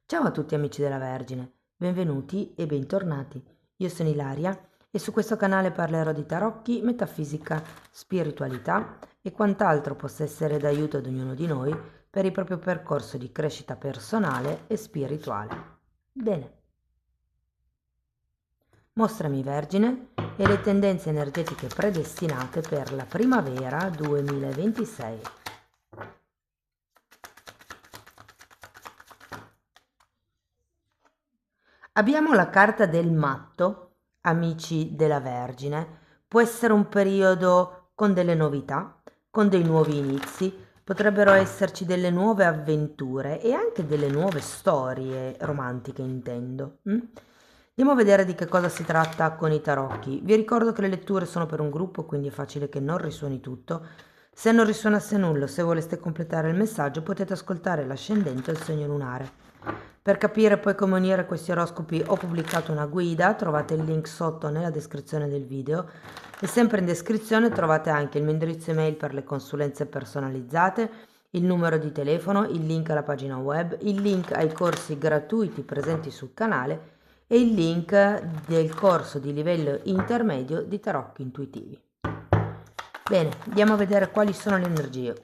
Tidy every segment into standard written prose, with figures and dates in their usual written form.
Ciao a tutti amici della Vergine, benvenuti e bentornati. Io sono Ilaria e su questo canale parlerò di tarocchi, metafisica, spiritualità e quant'altro possa essere d'aiuto ad ognuno di noi per il proprio percorso di crescita personale e spirituale. Bene, mostrami Vergine e le tendenze energetiche predestinate per la primavera 2026. Abbiamo la carta del matto, amici della Vergine. Può essere un periodo con delle novità, con dei nuovi inizi, potrebbero esserci delle nuove avventure e anche delle nuove storie romantiche, intendo. Andiamo a vedere di che cosa si tratta con i tarocchi. Vi ricordo che le letture sono per un gruppo, quindi è facile che non risuoni tutto. Se non risuonasse nulla, se voleste completare il messaggio, potete ascoltare l'ascendente e il segno lunare. Per capire poi come unire questi oroscopi ho pubblicato una guida, trovate il link sotto nella descrizione del video e sempre in descrizione trovate anche il mio indirizzo email per le consulenze personalizzate, il numero di telefono, il link alla pagina web, il link ai corsi gratuiti presenti sul canale e il link del corso di livello intermedio di tarocchi intuitivi. Bene, andiamo a vedere quali sono le energie.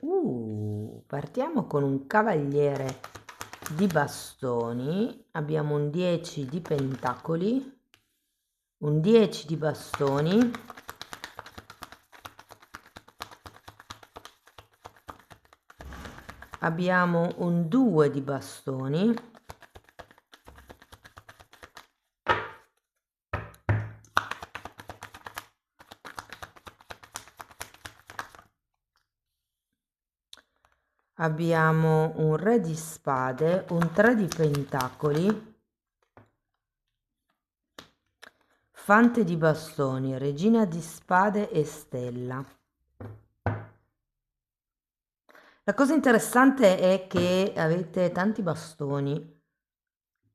Partiamo con un cavaliere di bastoni, abbiamo un 10 di pentacoli, un 10 di bastoni, abbiamo un 2 di bastoni, abbiamo un re di spade, un 3 di pentacoli, fante di bastoni, regina di spade e stella. La cosa interessante è che avete tanti bastoni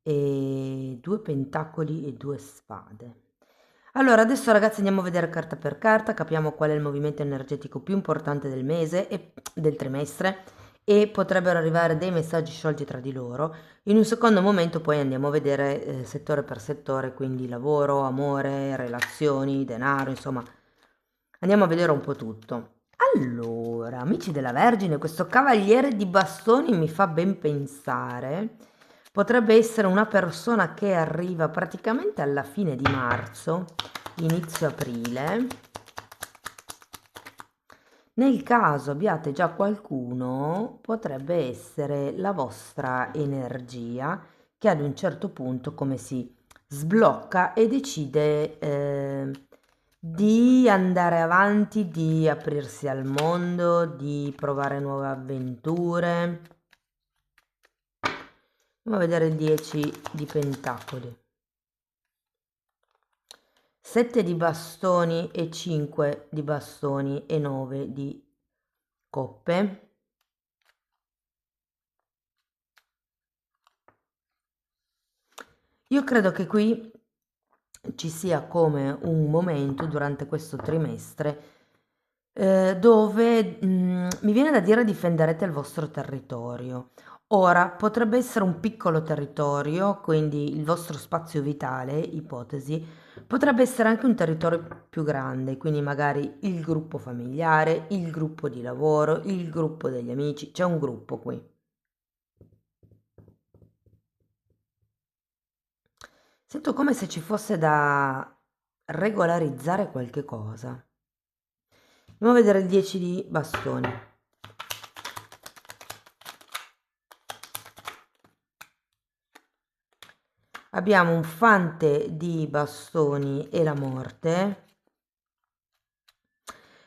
e 2 pentacoli e 2 spade. Allora, adesso ragazzi andiamo a vedere carta per carta, capiamo qual è il movimento energetico più importante del mese e del trimestre e potrebbero arrivare dei messaggi sciolti tra di loro. In un secondo momento poi andiamo a vedere settore per settore, quindi lavoro, amore, relazioni, denaro, insomma, andiamo a vedere un po' tutto. Allora, amici della Vergine, questo cavaliere di bastoni mi fa ben pensare. Potrebbe essere una persona che arriva praticamente alla fine di marzo, inizio aprile. Nel caso abbiate già qualcuno, potrebbe essere la vostra energia che ad un certo punto come si sblocca e decide di andare avanti, di aprirsi al mondo, di provare nuove avventure. Andiamo a vedere il 10 di pentacoli. 7 di bastoni e 5 di bastoni e 9 di coppe. Io credo che qui ci sia come un momento durante questo trimestre dove mi viene da dire difenderete il vostro territorio. Ora, potrebbe essere un piccolo territorio, quindi il vostro spazio vitale, ipotesi, potrebbe essere anche un territorio più grande, quindi magari il gruppo familiare, il gruppo di lavoro, il gruppo degli amici, c'è un gruppo qui. Sento come se ci fosse da regolarizzare qualche cosa. Andiamo a vedere il 10 di bastoni. Abbiamo un fante di bastoni e la morte.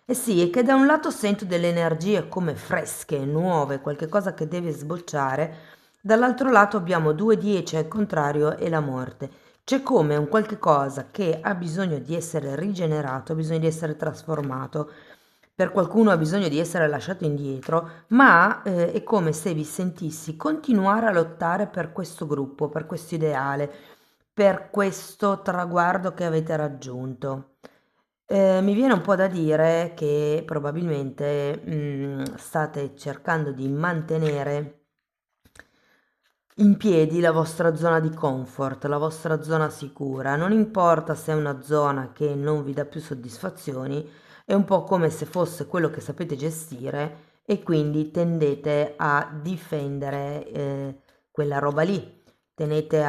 Eh sì, è che da un lato sento delle energie come fresche, nuove, qualche cosa che deve sbocciare, dall'altro lato abbiamo 2-10 al contrario e la morte. C'è come un qualche cosa che ha bisogno di essere rigenerato, ha bisogno di essere trasformato, per qualcuno ha bisogno di essere lasciato indietro, ma è come se vi sentissi continuare a lottare per questo gruppo, per questo ideale, per questo traguardo che avete raggiunto. Mi viene un po' da dire che probabilmente state cercando di mantenere in piedi la vostra zona di comfort, la vostra zona sicura. Non importa se è una zona che non vi dà più soddisfazioni, è un po' come se fosse quello che sapete gestire e quindi tendete a difendere quella roba lì. Tendete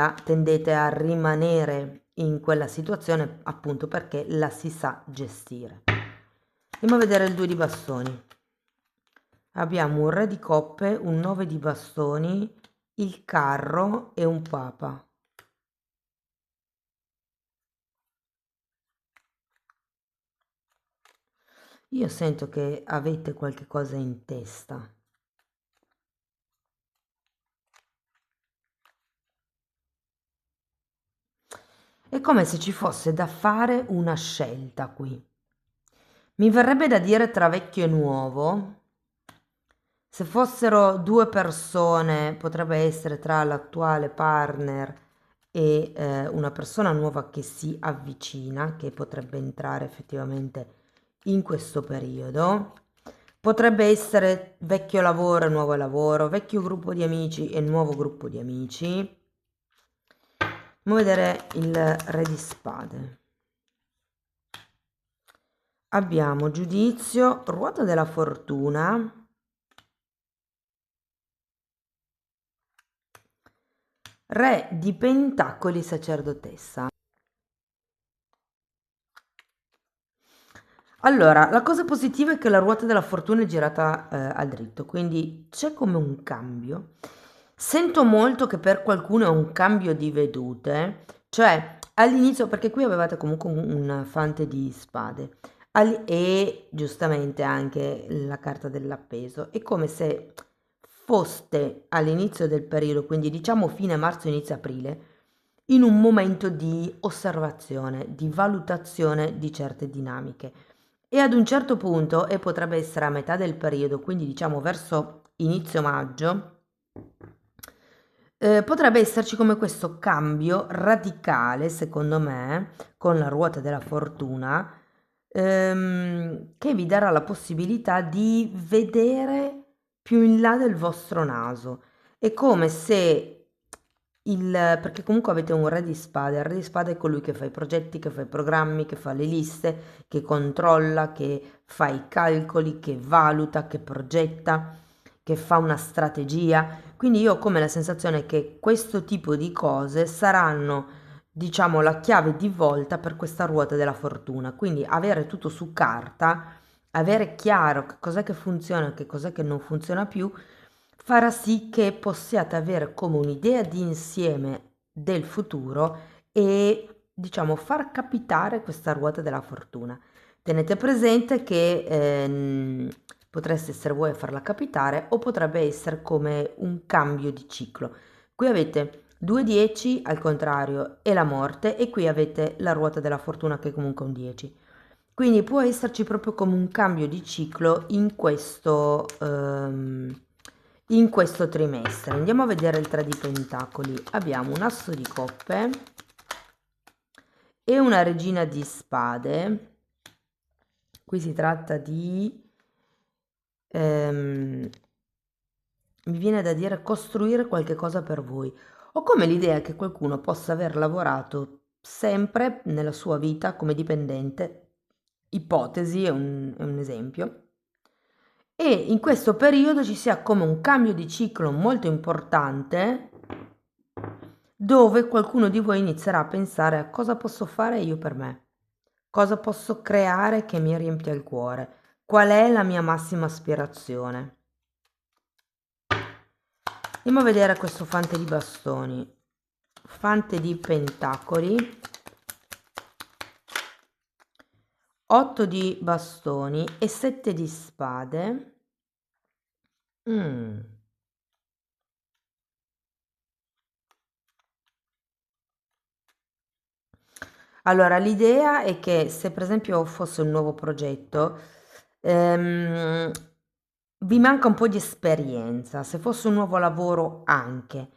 a rimanere in quella situazione appunto perché la si sa gestire. Andiamo a vedere il 2 di bastoni. Abbiamo un re di coppe, un 9 di bastoni, il carro e un papa. Io sento che avete qualche cosa in testa. È come se ci fosse da fare una scelta qui. Mi verrebbe da dire tra vecchio e nuovo. Se fossero due persone, potrebbe essere tra l'attuale partner e una persona nuova che si avvicina, che potrebbe entrare effettivamente in questo periodo. Potrebbe essere vecchio lavoro e nuovo lavoro, vecchio gruppo di amici e nuovo gruppo di amici. Andiamo a vedere il re di spade. Abbiamo giudizio, ruota della fortuna, re di pentacoli, sacerdotessa. Allora, la cosa positiva è che la ruota della fortuna è girata al dritto, quindi c'è come un cambio. Sento molto che per qualcuno è un cambio di vedute, cioè all'inizio, perché qui avevate comunque un fante di spade e giustamente anche la carta dell'appeso. È come se foste all'inizio del periodo, quindi diciamo fine marzo, inizio aprile, in un momento di osservazione, di valutazione di certe dinamiche. E ad un certo punto, e potrebbe essere a metà del periodo, quindi diciamo verso inizio maggio, potrebbe esserci come questo cambio radicale, secondo me, con la ruota della fortuna, che vi darà la possibilità di vedere più in là del vostro naso. È come se perché comunque avete un re di spade, il re di spade è colui che fa i progetti, che fa i programmi, che fa le liste, che controlla, che fa i calcoli, che valuta, che progetta, che fa una strategia. Quindi io ho come la sensazione che questo tipo di cose saranno, diciamo, la chiave di volta per questa ruota della fortuna. Quindi avere tutto su carta, avere chiaro che cos'è che funziona e che cos'è che non funziona più, farà sì che possiate avere come un'idea di insieme del futuro e diciamo far capitare questa ruota della fortuna. Tenete presente che potreste essere voi a farla capitare o potrebbe essere come un cambio di ciclo. Qui avete 2 10 al contrario e la morte e qui avete la ruota della fortuna che è comunque un 10. Quindi può esserci proprio come un cambio di ciclo in questo trimestre. Andiamo a vedere il 3 di pentacoli. Abbiamo un asso di coppe e una regina di spade. Qui si tratta di mi viene da dire costruire qualche cosa per voi. Ho come l'idea che qualcuno possa aver lavorato sempre nella sua vita come dipendente. Ipotesi, è un esempio. E in questo periodo ci sia come un cambio di ciclo molto importante dove qualcuno di voi inizierà a pensare a cosa posso fare io per me, cosa posso creare che mi riempia il cuore, qual è la mia massima aspirazione. Andiamo a vedere questo fante di bastoni, fante di pentacoli, 8 di bastoni e 7 di spade. Allora, l'idea è che se per esempio fosse un nuovo progetto, vi manca un po' di esperienza, se fosse un nuovo lavoro anche.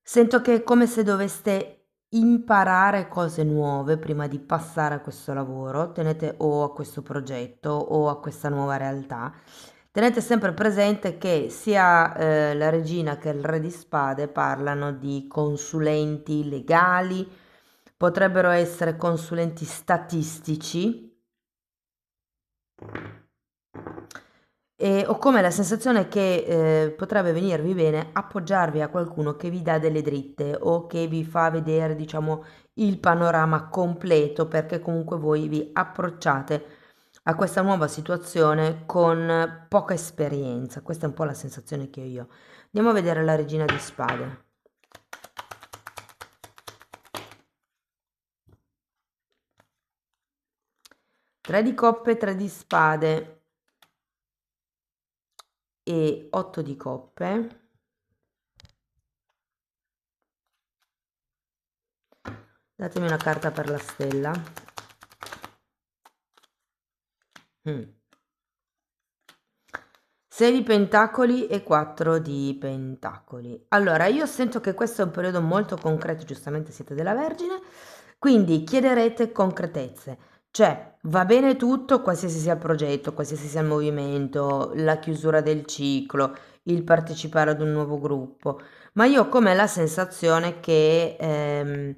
Sento che è come se doveste imparare cose nuove prima di passare a questo lavoro, tenete o a questo progetto o a questa nuova realtà. Tenete sempre presente che sia la regina che il re di spade parlano di consulenti legali, potrebbero essere consulenti statistici, ho come la sensazione che potrebbe venirvi bene appoggiarvi a qualcuno che vi dà delle dritte o che vi fa vedere, diciamo, il panorama completo, perché comunque voi vi approcciate a questa nuova situazione con poca esperienza. Questa è un po' la sensazione che ho io. Andiamo a vedere la regina di spade. Tre di coppe, tre di spade e 8 di coppe. Datemi una carta per la stella. 6 di pentacoli e 4 di pentacoli. Allora, io sento che questo è un periodo molto concreto, giustamente siete della Vergine, quindi chiederete concretezze. Cioè, va bene tutto, qualsiasi sia il progetto, qualsiasi sia il movimento, la chiusura del ciclo, il partecipare ad un nuovo gruppo, ma io ho come la sensazione che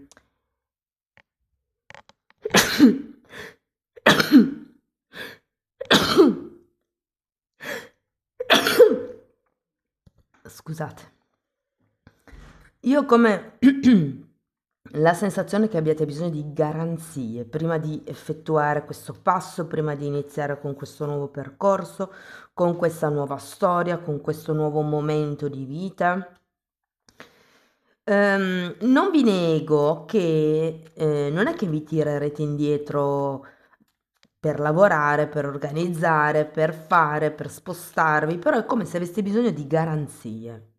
scusate. Io ho come la sensazione che abbiate bisogno di garanzie prima di effettuare questo passo, prima di iniziare con questo nuovo percorso, con questa nuova storia, con questo nuovo momento di vita. Non vi nego che non è che vi tirerete indietro per lavorare, per organizzare, per fare, per spostarvi, però è come se aveste bisogno di garanzie.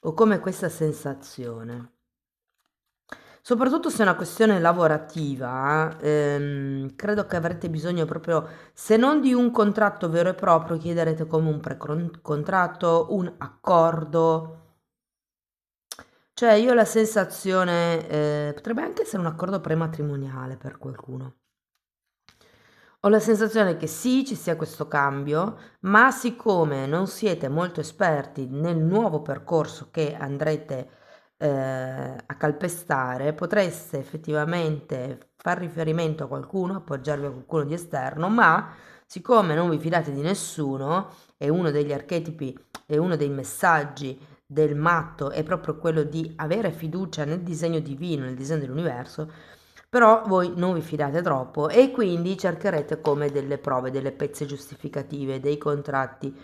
Ho come questa sensazione. Soprattutto se è una questione lavorativa, credo che avrete bisogno proprio, se non di un contratto vero e proprio, chiederete come un pre-contratto, un accordo. Cioè, io ho la sensazione, potrebbe anche essere un accordo prematrimoniale per qualcuno. Ho la sensazione che sì, ci sia questo cambio, ma siccome non siete molto esperti nel nuovo percorso che andrete a calpestare, potreste effettivamente far riferimento a qualcuno, appoggiarvi a qualcuno di esterno, ma siccome non vi fidate di nessuno, e uno degli archetipi e uno dei messaggi del matto è proprio quello di avere fiducia nel disegno divino, nel disegno dell'universo, però voi non vi fidate troppo e quindi cercherete come delle prove, delle pezze giustificative, dei contratti,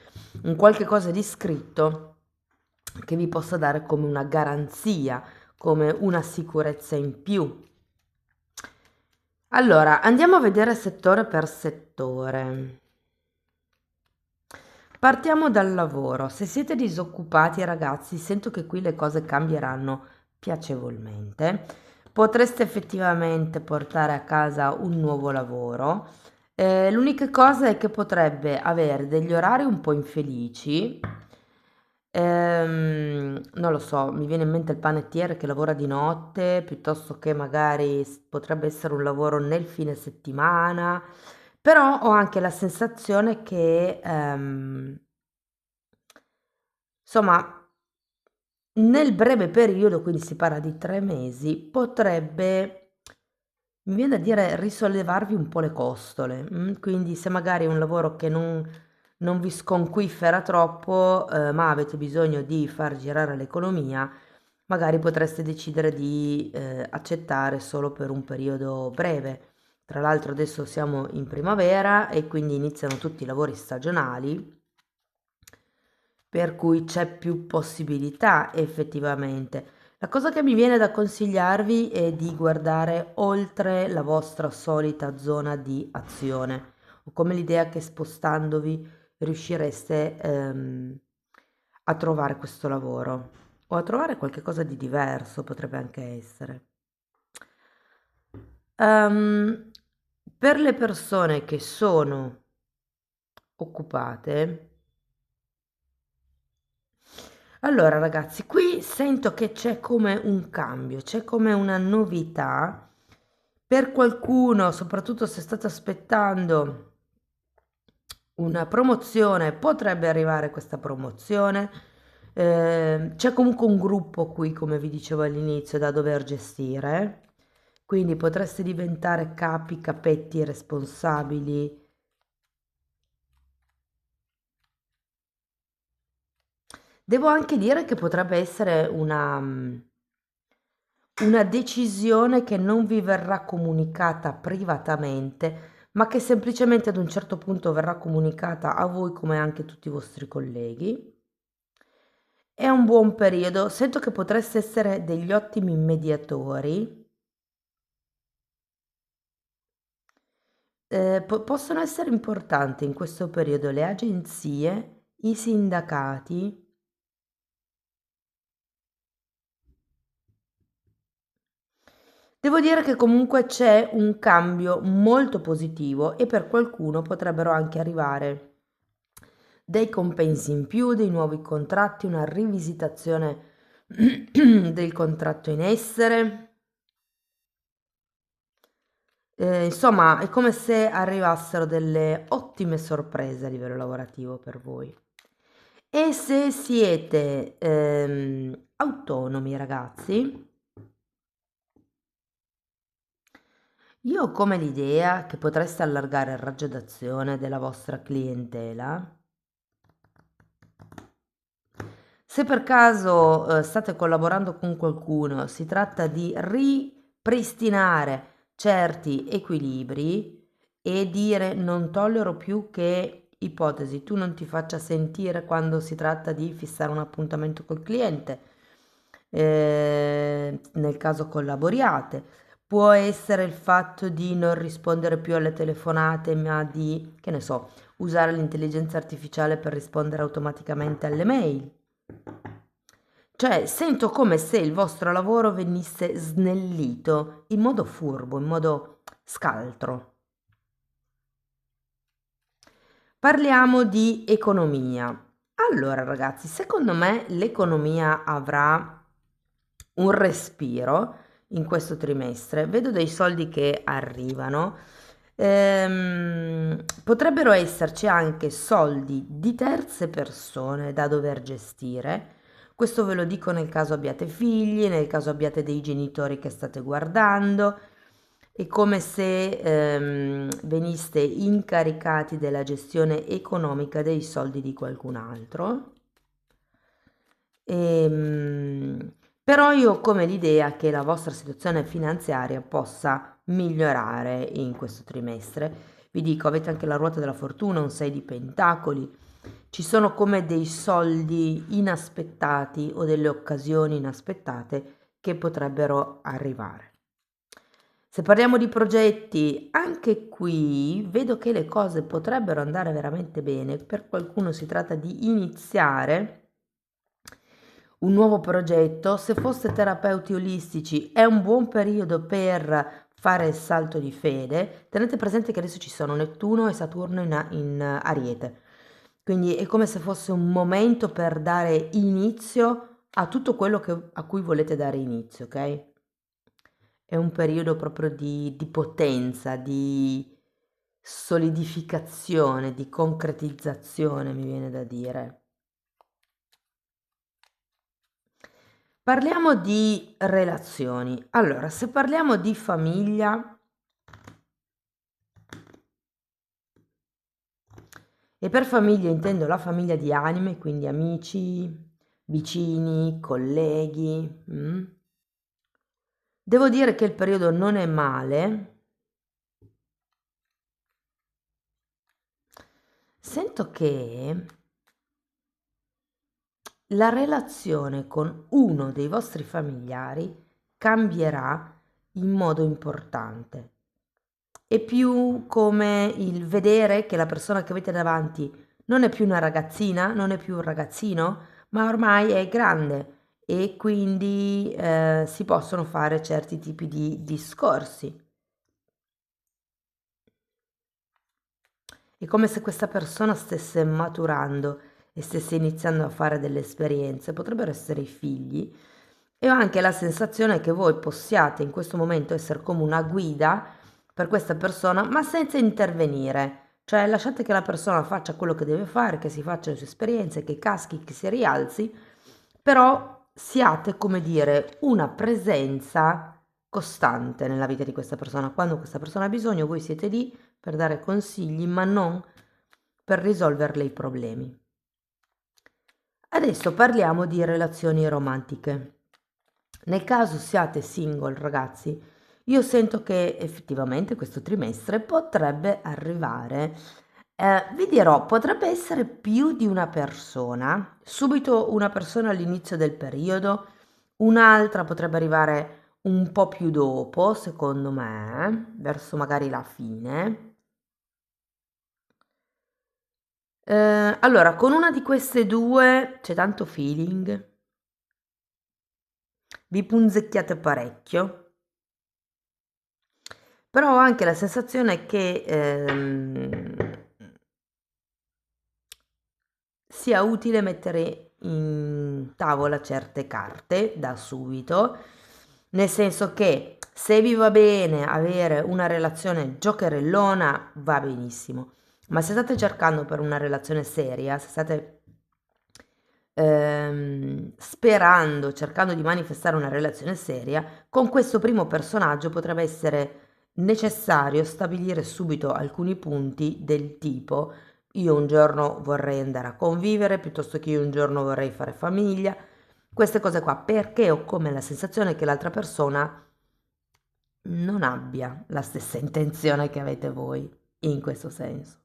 un qualche cosa di scritto che vi possa dare come una garanzia, come una sicurezza in più. Allora, andiamo a vedere settore per settore. Partiamo dal lavoro. Se siete disoccupati, ragazzi, sento che qui le cose cambieranno piacevolmente. Potreste effettivamente portare a casa un nuovo lavoro. L'unica cosa è che potrebbe avere degli orari un po' infelici. Non lo so, mi viene in mente il panettiere che lavora di notte, piuttosto che magari potrebbe essere un lavoro nel fine settimana, però ho anche la sensazione che, insomma, nel breve periodo, quindi si parla di 3 mesi, potrebbe, mi viene da dire, risollevarvi un po' le costole. Quindi se magari è un lavoro che non vi sconquiffera troppo, ma avete bisogno di far girare l'economia, magari potreste decidere di accettare solo per un periodo breve. Tra l'altro adesso siamo in primavera e quindi iniziano tutti i lavori stagionali, per cui c'è più possibilità effettivamente. La cosa che mi viene da consigliarvi è di guardare oltre la vostra solita zona di azione. Ho come l'idea che spostandovi riuscireste a trovare questo lavoro o a trovare qualche cosa di diverso, potrebbe anche essere. Per le persone che sono occupate, allora ragazzi, qui sento che c'è come un cambio, c'è come una novità. Per qualcuno, soprattutto se state aspettando una promozione, potrebbe arrivare questa promozione. C'è comunque un gruppo qui, come vi dicevo all'inizio, da dover gestire, quindi potreste diventare capi, capetti e responsabili. Devo anche dire che potrebbe essere una decisione che non vi verrà comunicata privatamente, ma che semplicemente ad un certo punto verrà comunicata a voi come anche a tutti i vostri colleghi. È un buon periodo, sento che potreste essere degli ottimi mediatori. Possono essere importanti in questo periodo le agenzie, i sindacati. Devo dire che comunque c'è un cambio molto positivo e per qualcuno potrebbero anche arrivare dei compensi in più, dei nuovi contratti, una rivisitazione del contratto in essere. Insomma, è come se arrivassero delle ottime sorprese a livello lavorativo per voi. E se siete autonomi, ragazzi, io ho come l'idea che potreste allargare il raggio d'azione della vostra clientela. Se per caso state collaborando con qualcuno, si tratta di ripristinare certi equilibri e dire non tollero più che ipotesi, tu non ti faccia sentire quando si tratta di fissare un appuntamento col cliente, nel caso collaboriate. Può essere il fatto di non rispondere più alle telefonate, ma di, che ne so, usare l'intelligenza artificiale per rispondere automaticamente alle mail. Cioè, sento come se il vostro lavoro venisse snellito in modo furbo, in modo scaltro. Parliamo di economia. Allora, ragazzi, secondo me l'economia avrà un respiro in questo trimestre. Vedo dei soldi che arrivano. Potrebbero esserci anche soldi di terze persone da dover gestire. Questo ve lo dico nel caso abbiate figli, nel caso abbiate dei genitori che state guardando. È come se veniste incaricati della gestione economica dei soldi di qualcun altro. Però io ho come l'idea che la vostra situazione finanziaria possa migliorare in questo trimestre. Vi dico, avete anche la ruota della fortuna, un 6 di pentacoli. Ci sono come dei soldi inaspettati o delle occasioni inaspettate che potrebbero arrivare. Se parliamo di progetti, anche qui vedo che le cose potrebbero andare veramente bene. Per qualcuno si tratta di iniziare un nuovo progetto. Se foste terapeuti olistici è un buon periodo per fare il salto di fede. Tenete presente che adesso ci sono Nettuno e Saturno in Ariete, quindi è come se fosse un momento per dare inizio a tutto quello a cui volete dare inizio, ok? È un periodo proprio di potenza, di solidificazione, di concretizzazione, mi viene da dire. Parliamo di relazioni. Allora, se parliamo di famiglia, e per famiglia intendo la famiglia di anime, quindi amici, vicini, colleghi. Devo dire che il periodo non è male. Sento che la relazione con uno dei vostri familiari cambierà in modo importante. È più come il vedere che la persona che avete davanti non è più una ragazzina, non è più un ragazzino, ma ormai è grande e quindi si possono fare certi tipi di discorsi. È come se questa persona stesse maturando e stesse iniziando a fare delle esperienze, potrebbero essere i figli, e ho anche la sensazione che voi possiate in questo momento essere come una guida per questa persona, ma senza intervenire, cioè lasciate che la persona faccia quello che deve fare, che si faccia le sue esperienze, che caschi, che si rialzi, però siate, come dire, una presenza costante nella vita di questa persona. Quando questa persona ha bisogno, voi siete lì per dare consigli, ma non per risolverle i problemi. Adesso parliamo di relazioni romantiche. Nel caso siate single, ragazzi, io sento che effettivamente questo trimestre potrebbe arrivare. Vi dirò, potrebbe essere più di una persona, subito una persona all'inizio del periodo, un'altra potrebbe arrivare un po' più dopo, secondo me, verso magari la fine. Allora, con una di queste due c'è tanto feeling, vi punzecchiate parecchio, però ho anche la sensazione che sia utile mettere in tavola certe carte da subito, nel senso che se vi va bene avere una relazione giocherellona va benissimo, ma se state cercando per una relazione seria, se state sperando, cercando di manifestare una relazione seria, con questo primo personaggio potrebbe essere necessario stabilire subito alcuni punti del tipo: io un giorno vorrei andare a convivere, piuttosto che io un giorno vorrei fare famiglia, queste cose qua, perché ho come la sensazione che l'altra persona non abbia la stessa intenzione che avete voi in questo senso.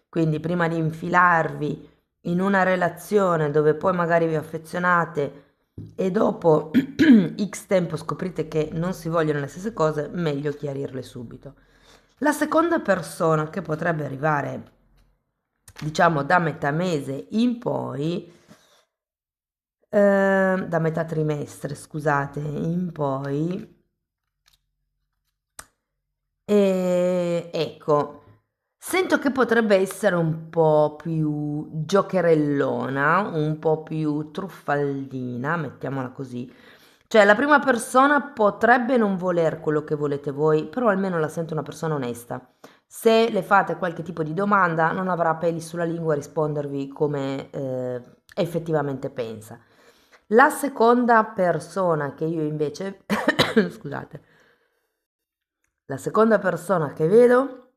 Quindi prima di infilarvi in una relazione dove poi magari vi affezionate e dopo X tempo scoprite che non si vogliono le stesse cose, meglio chiarirle subito. La seconda persona che potrebbe arrivare, diciamo, da metà mese in poi, da metà trimestre, scusate, in poi, ecco, sento che potrebbe essere un po' più giocherellona, un po' più truffaldina, mettiamola così. Cioè, la prima persona potrebbe non voler quello che volete voi, però almeno la sento una persona onesta. Se le fate qualche tipo di domanda, non avrà peli sulla lingua a rispondervi come effettivamente pensa. La seconda persona che io invece, scusate, la seconda persona che vedo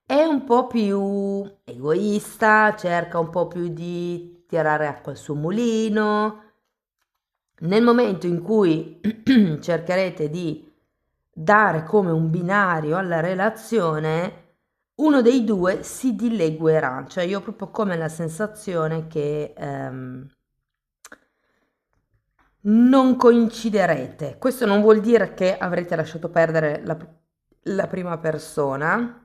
è un po' più egoista, cerca un po' più di tirare acqua al suo mulino. Nel momento in cui cercherete di dare come un binario alla relazione, uno dei due si dileguerà. Cioè io ho proprio come la sensazione che non coinciderete. Questo non vuol dire che avrete lasciato perdere la prima persona,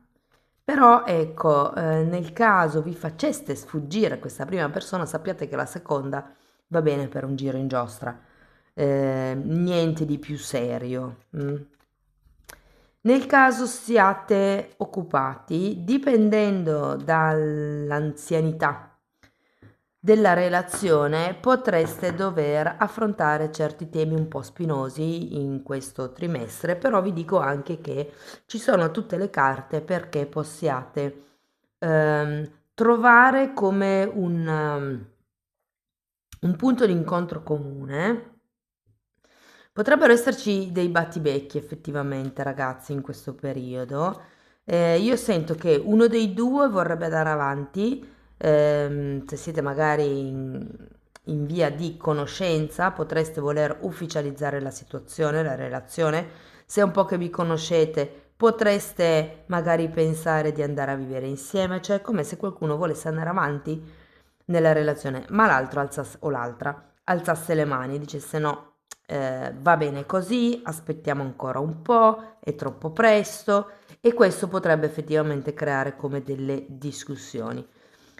però ecco, nel caso vi faceste sfuggire questa prima persona, sappiate che la seconda va bene per un giro in giostra. Niente di più serio. Nel caso siate occupati, dipendendo dall'anzianità della relazione, potreste dover affrontare certi temi un po' spinosi in questo trimestre, però vi dico anche che ci sono tutte le carte perché possiate trovare come un punto di incontro comune. Potrebbero esserci dei battibecchi effettivamente, ragazzi, in questo periodo. Io sento che uno dei due vorrebbe andare avanti, se siete magari in via di conoscenza, potreste voler ufficializzare la situazione, la relazione. Se è un po' che vi conoscete, potreste magari pensare di andare a vivere insieme, cioè è come se qualcuno volesse andare avanti nella relazione, ma l'altro o l'altra alzasse le mani e dicesse no, va bene così, aspettiamo ancora un po', è troppo presto, e questo potrebbe effettivamente creare come delle discussioni.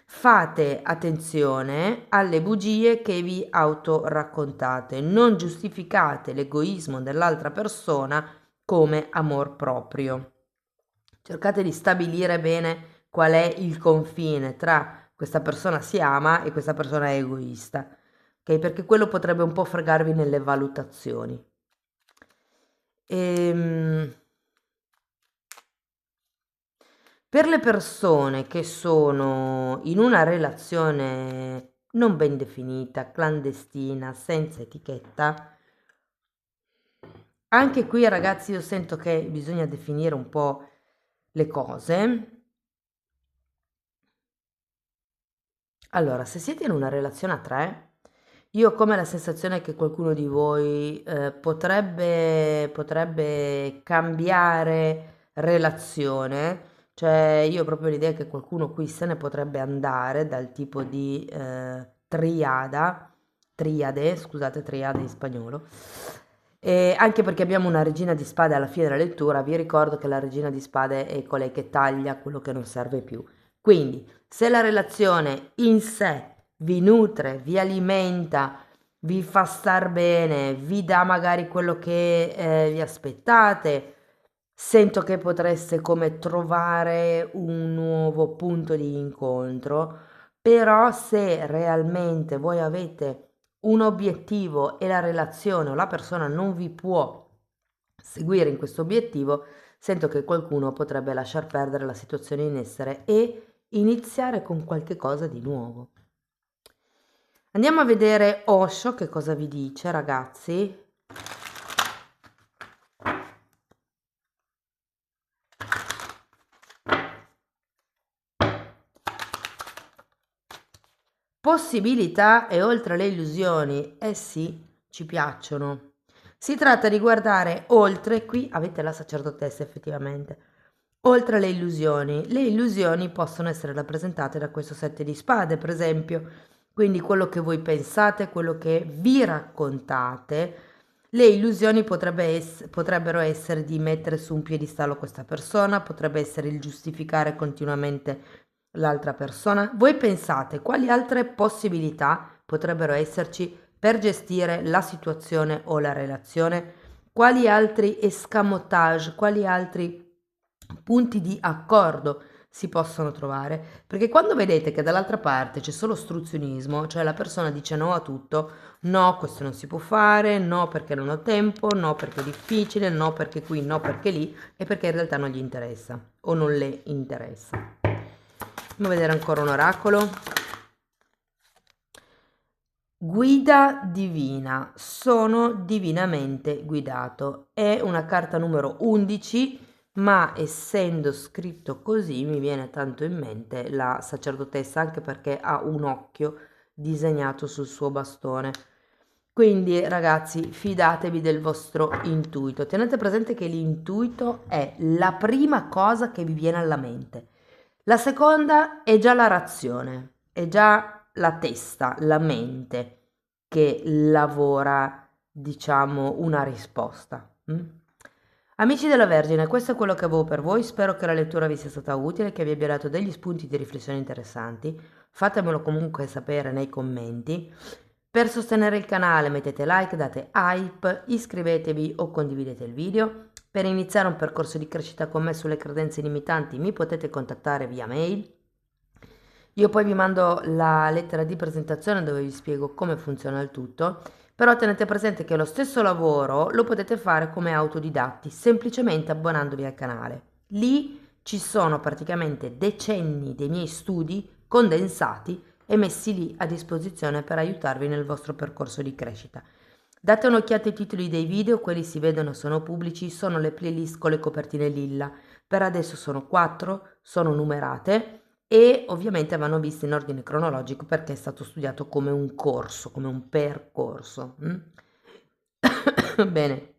Fate attenzione alle bugie che vi autoraccontate, non giustificate l'egoismo dell'altra persona come amor proprio. Cercate di stabilire bene qual è il confine tra questa persona si ama e questa persona è egoista, ok? Perché quello potrebbe un po' fregarvi nelle valutazioni. Ehm, Per le persone che sono in una relazione non ben definita, clandestina, senza etichetta, anche qui ragazzi io sento che bisogna definire un po' le cose. Allora, se siete in una relazione a 3, io ho come la sensazione che qualcuno di voi potrebbe cambiare relazione, cioè io ho proprio l'idea che qualcuno qui se ne potrebbe andare dal tipo di triade, scusate, triade in spagnolo. E anche perché abbiamo una regina di spade alla fine della lettura, vi ricordo che la regina di spade è colei che taglia quello che non serve più. Quindi, se la relazione in sé vi nutre, vi alimenta, vi fa star bene, vi dà magari quello che vi aspettate, sento che potreste come trovare un nuovo punto di incontro, però se realmente voi avete un obiettivo e la relazione o la persona non vi può seguire in questo obiettivo, sento che qualcuno potrebbe lasciar perdere la situazione in essere e iniziare con qualche cosa di nuovo. Andiamo a vedere Osho che cosa vi dice, ragazzi. Possibilità e oltre le illusioni, eh sì, ci piacciono. Si tratta di guardare oltre, qui avete la sacerdotessa effettivamente, oltre le illusioni possono essere rappresentate da questo 7 di spade, per esempio, quindi quello che voi pensate, quello che vi raccontate, le illusioni potrebbero essere di mettere su un piedistallo questa persona, potrebbe essere il giustificare continuamente l'altra persona. Voi pensate quali altre possibilità potrebbero esserci per gestire la situazione o la relazione? Quali altri escamotage, quali altri punti di accordo si possono trovare? Perché quando vedete che dall'altra parte c'è solo ostruzionismo, cioè la persona dice no a tutto, no, questo non si può fare, no perché non ho tempo, no perché è difficile, no perché qui, no perché lì, e perché in realtà non gli interessa o non le interessa. Andiamo a vedere ancora un oracolo. Guida divina, sono divinamente guidato. È una carta numero 11, ma essendo scritto così mi viene tanto in mente la sacerdotessa, anche perché ha un occhio disegnato sul suo bastone. Quindi ragazzi, fidatevi del vostro intuito. Tenete presente che l'intuito è la prima cosa che vi viene alla mente. La seconda è già la razione, è già la testa, la mente che lavora, diciamo, una risposta. Amici della Vergine, questo è quello che avevo per voi. Spero che la lettura vi sia stata utile, che vi abbia dato degli spunti di riflessione interessanti. Fatemelo comunque sapere nei commenti. Per sostenere il canale mettete like, date hype, iscrivetevi o condividete il video. Per iniziare un percorso di crescita con me sulle credenze limitanti mi potete contattare via mail. Io poi vi mando la lettera di presentazione dove vi spiego come funziona il tutto, però tenete presente che lo stesso lavoro lo potete fare come autodidatti, semplicemente abbonandovi al canale. Lì ci sono praticamente decenni dei miei studi condensati e messi lì a disposizione per aiutarvi nel vostro percorso di crescita. Date un'occhiata ai titoli dei video, quelli si vedono, sono pubblici, sono le playlist con le copertine lilla. Per adesso sono 4, sono numerate e ovviamente vanno viste in ordine cronologico perché è stato studiato come un corso, come un percorso. Bene,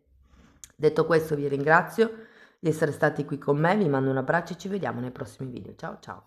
detto questo vi ringrazio di essere stati qui con me, vi mando un abbraccio e ci vediamo nei prossimi video. Ciao ciao!